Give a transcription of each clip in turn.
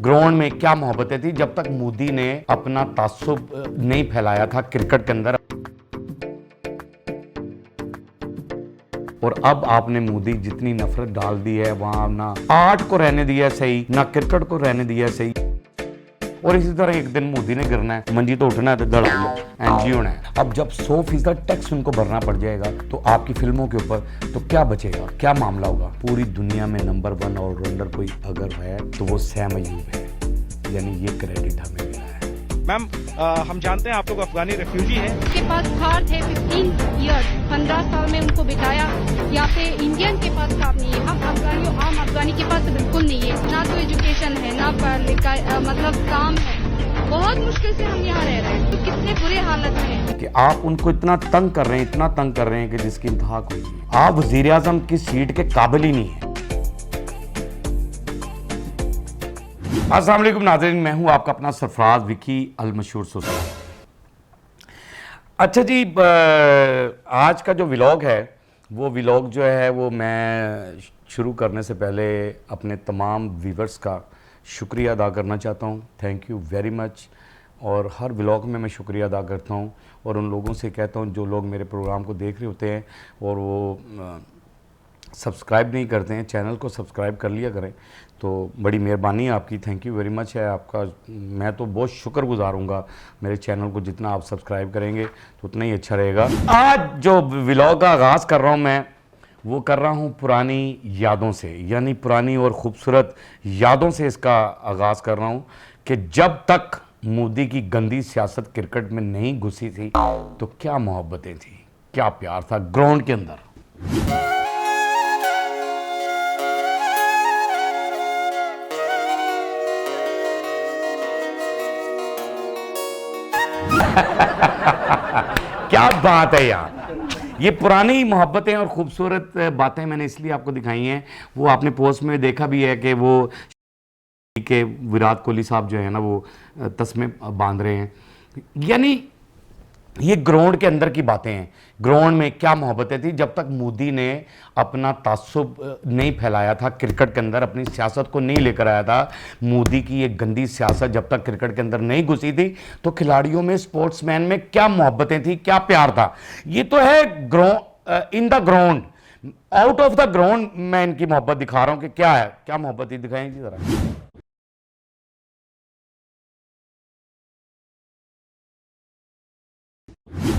Ground में क्या मोहब्बतें थी जब तक मोदी ने अपना तासुब नहीं फैलाया था क्रिकेट के अंदर। और अब आपने मोदी जितनी नफरत डाल दी है वहां ना आर्ट को रहने दिया सही, ना क्रिकेट को रहने दिया सही। और इसी तरह एक दिन मोदी ने गिरना है, मंजी तो उठना है तो दड़ा एनजी होना है। अब जब 100% टैक्स उनको भरना पड़ जाएगा तो आपकी फिल्मों के ऊपर तो क्या बचेगा, क्या मामला होगा। पूरी दुनिया में नंबर 1 ऑलराउंडर कोई अगर है तो वो सैम अयूब है, यानी ये क्रेडिट हमें मिला है। मैम हम जानते हैं आप लोग अफगानी रेफ्यूजी हैं। उनके पास कार थे 15 ईयर्स, 15 साल में उनको बिताया। यहाँ पे इंडियन के पास कार नहीं है, हम अफगानियों आम अफगानी के पास बिल्कुल नहीं है। ना तो एजुकेशन है, ना पढ़ लिखा मतलब काम है। बहुत मुश्किल से हम यहाँ रह रहे हैं, तो कितने बुरे हालत में कि आप उनको इतना तंग कर रहे हैं, इतना तंग कर रहे हैं कि जिसकी इंतहा कोई नहीं। आप वजीर आजम की सीट के काबिल ही नहीं है। अस्सलाम वालेकुम नाज़रीन, मैं हूं आपका अपना सरफराज विकी अल मशहूर सुल्तान। अच्छा जी, आज का जो व्लॉग है वो व्लॉग जो है वो मैं शुरू करने से पहले अपने तमाम व्यूवर्स का शुक्रिया अदा करना चाहता हूं। Thank you very much. और हर व्लॉग में मैं शुक्रिया अदा करता हूं और उन लोगों से कहता हूं जो लोग मेरे प्रोग्राम को देख रहे होते हैं और वो सब्सक्राइब नहीं करते हैं, चैनल को सब्सक्राइब कर लिया करें, तो बड़ी मेहरबानी है आपकी। थैंक यू वेरी मच है आपका। मैं तो बहुत शुक्रगुजार हूँगा, मेरे चैनल को जितना आप सब्सक्राइब करेंगे तो उतना ही अच्छा रहेगा। आज जो व्लॉग का आगाज़ कर रहा हूँ मैं वो कर रहा हूँ पुरानी यादों से, यानी पुरानी और ख़ूबसूरत यादों से इसका आगाज़ कर रहा हूँ कि जब तक मोदी की गंदी सियासत क्रिकेट में नहीं घुसी थी तो क्या मोहब्बतें थी, क्या प्यार था ग्राउंड के अंदर। क्या बात है यार, ये पुरानी मोहब्बतें और खूबसूरत बातें मैंने इसलिए आपको दिखाई हैं। वो आपने पोस्ट में देखा भी है कि वो के विराट कोहली साहब जो है ना वो तस्मे बांध रहे हैं, यानी ये ग्राउंड के अंदर की बातें हैं। ग्राउंड में क्या मोहब्बतें थी जब तक मोदी ने अपना तासुब नहीं फैलाया था क्रिकेट के अंदर, अपनी सियासत को नहीं लेकर आया था। मोदी की ये गंदी सियासत जब तक क्रिकेट के अंदर नहीं घुसी थी तो खिलाड़ियों में, स्पोर्ट्समैन में क्या मोहब्बतें थी, क्या प्यार था। ये तो है ground, in the ground, out of the ground मैं इनकी मोहब्बत दिखा रहा हूं कि क्या है, क्या मोहब्बत थी, दिखाएंगे जरा।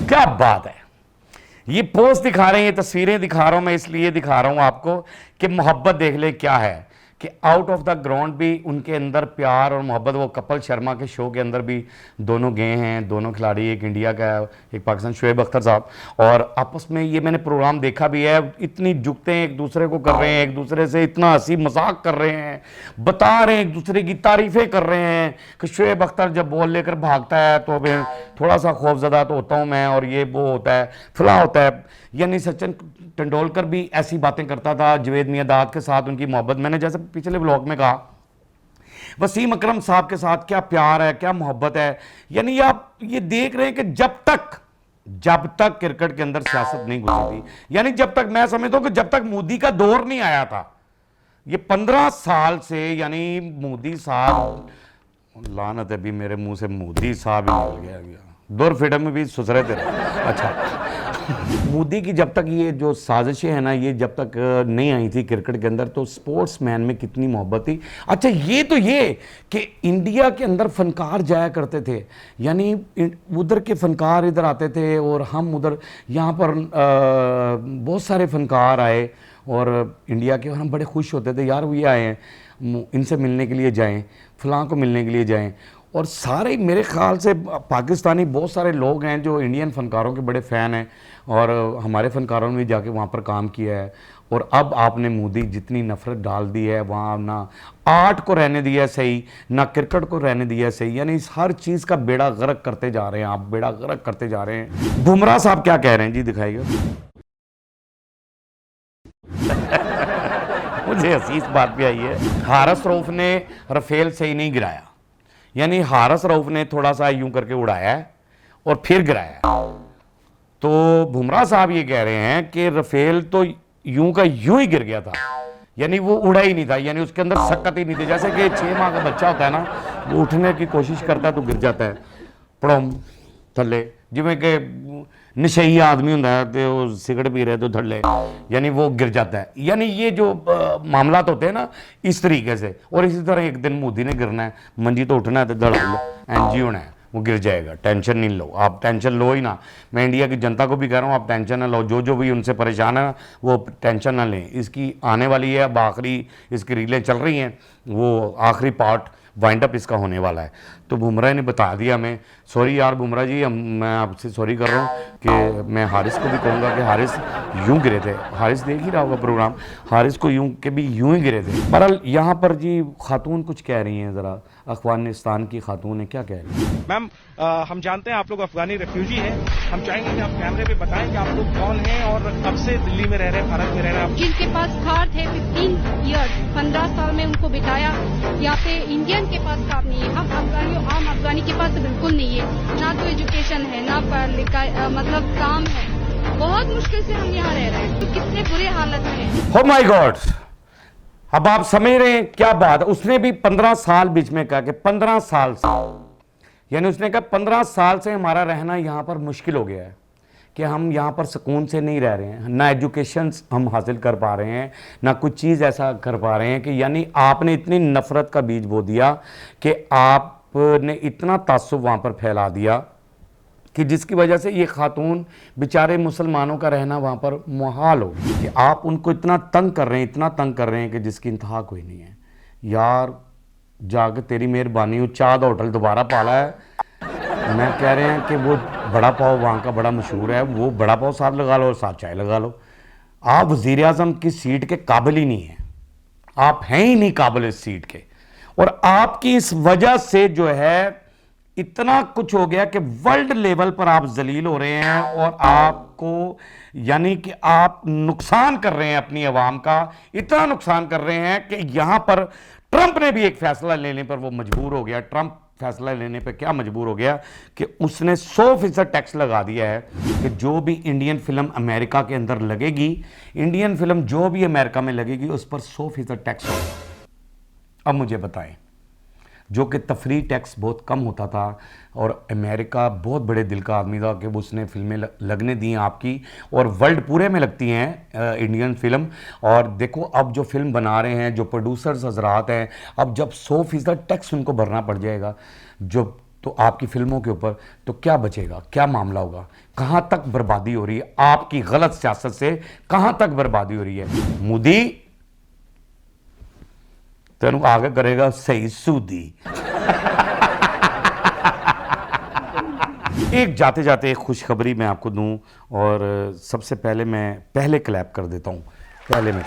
क्या बात है, ये पोस्ट दिखा रहे हैं, ये तस्वीरें दिखा रहा हूं मैं, इसलिए दिखा रहा हूं आपको कि मोहब्बत देख ले क्या है, कि आउट ऑफ द ग्राउंड भी उनके अंदर प्यार और मोहब्बत। वो कपिल शर्मा के शो के अंदर भी दोनों गए हैं, दोनों खिलाड़ी, एक इंडिया का है एक पाकिस्तान, शुएब अख्तर साहब, और आपस में ये मैंने प्रोग्राम देखा भी है, इतनी जुगतें एक दूसरे को कर रहे हैं, एक दूसरे से इतना हंसी मजाक कर रहे हैं, बता रहे हैं, एक दूसरे की तारीफें कर रहे हैं कि शुएब अख्तर जब बॉल लेकर भागता है तो फिर थोड़ा सा खौफजदा तो होता हूँ मैं, और ये वो होता है, फला होता है। यानी सचिन तेंदुलकर भी ऐसी बातें करता था जवेद मियांदाद के साथ, उनकी मोहब्बत, मैंने जैसे पिछले ब्लॉग में कहा, वसीम अकरम साहब के साथ क्या प्यार है, क्या मोहब्बत है। यानी आप ये देख रहे हैं कि जब तक क्रिकेट के अंदर सियासत नहीं घुसी थी, यानी जब तक, मैं समझता हूं कि जब तक मोदी का दौर नहीं आया था, ये 15 साल से, यानी मोदी साहब, लानत है भी मेरे मुंह से मोदी साहब ही निकल गया, दौर फिडम में भी सुसरे थे। अच्छा, मोदी की जब तक ये जो साजिशें हैं ना, ये जब तक नहीं आई थी क्रिकेट के अंदर तो स्पोर्ट्समैन में कितनी मोहब्बत थी। अच्छा, ये तो ये कि इंडिया के अंदर फनकार जाया करते थे, यानी उधर के फनकार इधर आते थे और हम उधर, यहाँ पर बहुत सारे फनकार आए और इंडिया के, और हम बड़े खुश होते थे, यार वो ये आए हैं, इनसे मिलने के लिए जाएं, फलां को मिलने के लिए जाएं। और सारे मेरे ख्याल से पाकिस्तानी बहुत सारे लोग हैं जो इंडियन फ़नकारों के बड़े फ़ैन हैं और हमारे फ़नकारों ने भी जाके वहाँ पर काम किया है। और अब आपने मोदी जितनी नफ़रत डाल दी है वहाँ, ना आर्ट को रहने दिया सही, ना क्रिकेट को रहने दिया सही, यानी इस हर चीज़ का बेड़ा गर्क करते जा रहे हैं आप, बेड़ा गर्क करते जा रहे हैं। बुमराह साहब क्या कह रहे हैं जी, दिखाइएगा। मुझे हंसी इस बात पे आई है, हारिस रऊफ ने राफेल से ही नहीं गिराया, यानी हारिस रऊफ ने थोड़ा सा यूं करके उड़ाया है और फिर गिराया। तो बुमराह साहब ये कह रहे हैं कि राफेल तो यूं का यूं ही गिर गया था, यानी वो उड़ा ही नहीं था, यानी उसके अंदर सकत ही नहीं थी। जैसे कि 6 माह का बच्चा होता है ना, वो उठने की कोशिश करता है तो गिर जाता है पड़ोम थल्ले, जिमें कि नशई आदमी होता है तो वो सिगरेट पी रहे तो थल्ले, यानी वो गिर जाता है। यानी ये जो मामला होते हैं ना इस तरीके से। और इसी तरह एक दिन मोदी ने गिरना है, मंजी तो उठना है तो धड़ एनजी होना है, वो गिर जाएगा। टेंशन नहीं लो, आप टेंशन लो ही ना। मैं इंडिया की जनता को भी कह रहा हूँ, आप टेंशन ना लो। जो भी उनसे परेशान है वो टेंशन ना लें। इसकी आने वाली है, अब आखिरी इसकी रीलें चल रही हैं, वो आखिरी पार्ट वाइंड अप इसका होने वाला है। तो बुमराह ने बता दिया हमें। सॉरी यार बुमराह जी, मैं आपसे सॉरी कर रहा हूँ कि मैं हारिस को भी कहूँगा कि हारिस यूं गिरे थे। हारिस देख ही रहा होगा प्रोग्राम, हारिस को यूं के भी यूं ही गिरे थे। बहरहाल यहाँ पर जी खातून कुछ कह रही हैं, ज़रा अफगानिस्तान की खातून है, क्या कह रही हैं? मैम, हम जानते हैं आप लोग अफगानी रेफ्यूजी हैं। हम चाहेंगे कि आप कैमरे पे बताएं कि आप लोग कौन हैं और कब से दिल्ली में रह रहे हैं, भारत में रह रहे हैं आप। जिनके पास कार थे 15 ईयर्स, 15 साल में उनको बिताया। यहाँ पे इंडियन के पास काम नहीं है। हम अफगानियों, आम अफगानी के पास बिल्कुल नहीं है। ना तो एजुकेशन है, ना पढ़ लिखा, मतलब काम है। बहुत मुश्किल से हम यहाँ रह रहे हैं। तो कितने बुरे हालत में है। हो माय गॉड, अब आप समझ रहे हैं क्या बात है। उसने भी 15 साल बीच में कहा कि 15 साल से, यानी उसने कहा 15 साल से हमारा रहना यहाँ पर मुश्किल हो गया है, कि हम यहाँ पर सुकून से नहीं रह रहे हैं, ना एजुकेशन हम हासिल कर पा रहे हैं, ना कुछ चीज़ ऐसा कर पा रहे हैं। कि यानी आपने इतनी नफ़रत का बीज बो दिया कि आपने इतना तासुब वहाँ पर फैला दिया कि जिसकी वजह से ये खातून बेचारे मुसलमानों का रहना वहाँ पर मुहाल हो गया। कि आप उनको इतना तंग कर रहे हैं, इतना तंग कर रहे हैं कि जिसकी इंतहा कोई नहीं है। यार जाके तेरी मेहरबानी हो, चाँद होटल दोबारा पाला है। मैं कह रहे हैं कि वो बड़ा पाव वहाँ का बड़ा मशहूर है, वो बड़ा पाव साथ लगा लो और साथ चाय लगा लो। आप वज़ीर आज़म की सीट के काबिल ही नहीं हैं, आप हैं ही नहीं काबिल इस सीट के। और आपकी इस वजह से जो है इतना कुछ हो गया कि वर्ल्ड लेवल पर आप जलील हो रहे हैं। और आपको यानी कि आप नुकसान कर रहे हैं अपनी आवाम का, इतना नुकसान कर रहे हैं कि यहां पर ट्रंप ने भी एक फैसला लेने पर वो मजबूर हो गया। ट्रंप फैसला लेने पर क्या मजबूर हो गया कि उसने 100% टैक्स लगा दिया है कि जो भी इंडियन फिल्म अमेरिका के अंदर लगेगी, इंडियन फिल्म जो भी अमेरिका में लगेगी उस पर 100% टैक्स होगा। अब मुझे बताएं, जो कि तफरी टैक्स बहुत कम होता था और अमेरिका बहुत बड़े दिल का आदमी था कि उसने फिल्में लगने दी आपकी, और वर्ल्ड पूरे में लगती हैं इंडियन फिल्म। और देखो अब जो फिल्म बना रहे हैं, जो प्रोड्यूसर्स हजरात हैं, अब जब 100% टैक्स उनको भरना पड़ जाएगा जो तो आपकी फिल्मों के ऊपर, तो क्या बचेगा, क्या मामला होगा, कहाँ तक बर्बादी हो रही है आपकी गलत सियासत से, कहाँ तक बर्बादी हो रही है। मोदी तेनू आगे करेगा सही सूदी। एक जाते जाते एक खुशखबरी मैं आपको दूं, और सबसे पहले मैं पहले क्लैप कर देता हूं, पहले मैं,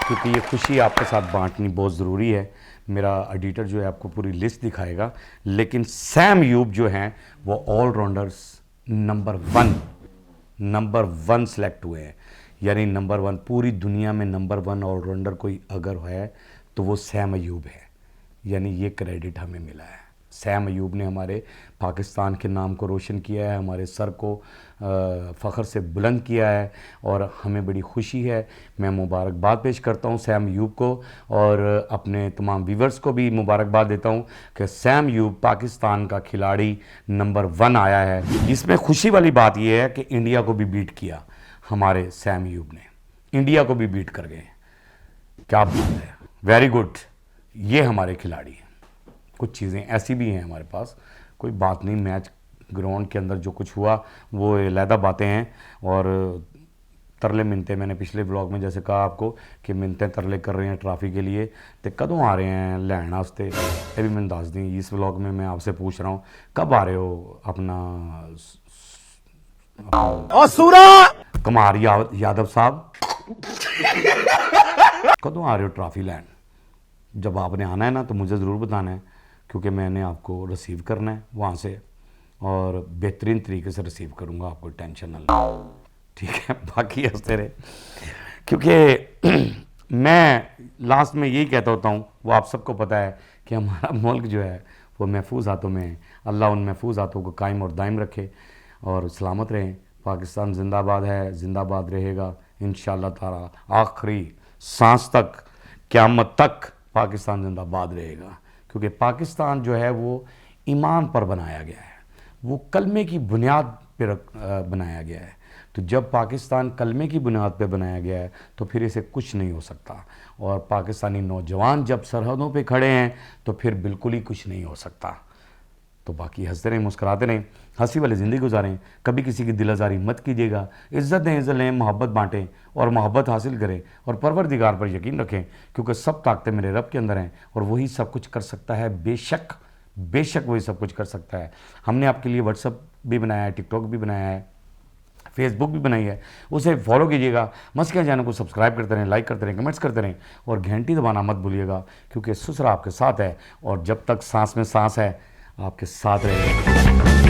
क्योंकि ये खुशी आपके साथ बांटनी बहुत ज़रूरी है। मेरा एडिटर जो है आपको पूरी लिस्ट दिखाएगा, लेकिन सैम यूब जो हैं वो ऑलराउंडर्स नंबर 1 सेलेक्ट हुए हैं। यानी नंबर 1 पूरी दुनिया में नंबर 1 ऑलराउंडर कोई अगर है तो वो सैम अयूब है। यानी ये क्रेडिट हमें मिला है। सैम अयूब ने हमारे पाकिस्तान के नाम को रोशन किया है, हमारे सर को फ़ख्र से बुलंद किया है, और हमें बड़ी खुशी है। मैं मुबारकबाद पेश करता हूँ सैम अयूब को, और अपने तमाम व्यूवर्स को भी मुबारकबाद देता हूँ कि सैम अयूब पाकिस्तान का खिलाड़ी नंबर 1 आया है। इसमें खुशी वाली बात यह है कि इंडिया को भी बीट किया हमारे सैम अयूब ने, इंडिया को भी बीट कर गए। क्या बात है, वेरी गुड। ये हमारे खिलाड़ी हैं। कुछ चीज़ें ऐसी भी हैं हमारे पास, कोई बात नहीं, मैच ग्राउंड के अंदर जो कुछ हुआ वो अलहदा बातें हैं। और तरले मिनते, मैंने पिछले ब्लॉग में जैसे कहा आपको कि मिनते तरले कर रहे हैं ट्रॉफी के लिए, तो कदों आ रहे हैं लैन वास्ते, ये भी मैंने दस दी। इस ब्लॉग में मैं आपसे पूछ रहा हूँ कब आ रहे हो अपना कुमार यादव साहब, कदों आ रहे हो ट्रॉफी लैंड? जब आपने आना है ना तो मुझे ज़रूर बताना है, क्योंकि मैंने आपको रिसीव करना है वहाँ से, और बेहतरीन तरीके से रिसीव करूँगा आपको, टेंशन ना लो, ठीक है? बाकी हंसते रहे, क्योंकि मैं लास्ट में यही कहता होता हूँ, वो आप सबको पता है कि हमारा मुल्क जो है वो महफूज हाथों में है। अल्लाह उन महफूज हाथों को कायम और दायम रखे और सलामत रहें। पाकिस्तान जिंदाबाद है, जिंदाबाद रहेगा इंशाअल्लाह ताला। आखिरी सांस तक, क़यामत तक पाकिस्तान जिंदाबाद रहेगा। क्योंकि पाकिस्तान जो है वो ईमान पर बनाया गया है, वो कलमे की बुनियाद पर बनाया गया है। तो जब पाकिस्तान कलमे की बुनियाद पर बनाया गया है तो फिर इसे कुछ नहीं हो सकता। और पाकिस्तानी नौजवान जब सरहदों पे खड़े हैं तो फिर बिल्कुल ही कुछ नहीं हो सकता। तो बाकी हंसते रहें, मुस्कुराते रहें, हंसी वाली ज़िंदगी गुजारें, कभी किसी की दिलाजारी मत कीजिएगा, इज़्ज़त दें, इज़्ज़त लें, मोहब्बत बांटें और मोहब्बत हासिल करें और परवरदिगार पर यकीन रखें, क्योंकि सब ताकतें मेरे रब के अंदर हैं और वही सब कुछ कर सकता है। बेशक बेशक वही सब कुछ कर सकता है। हमने आपके लिए व्हाट्सअप भी बनाया है, टिकटॉक भी बनाया है, फेसबुक भी बनाई है, उसे फॉलो कीजिएगा। मस्कियां चैनल को सब्सक्राइब करते रहें, लाइक करते रहें, कमेंट्स करते रहें और घंटी दबाना मत भूलिएगा, क्योंकि ससुर आपके साथ है और जब तक सांस में सांस है आपके साथ रहेगा।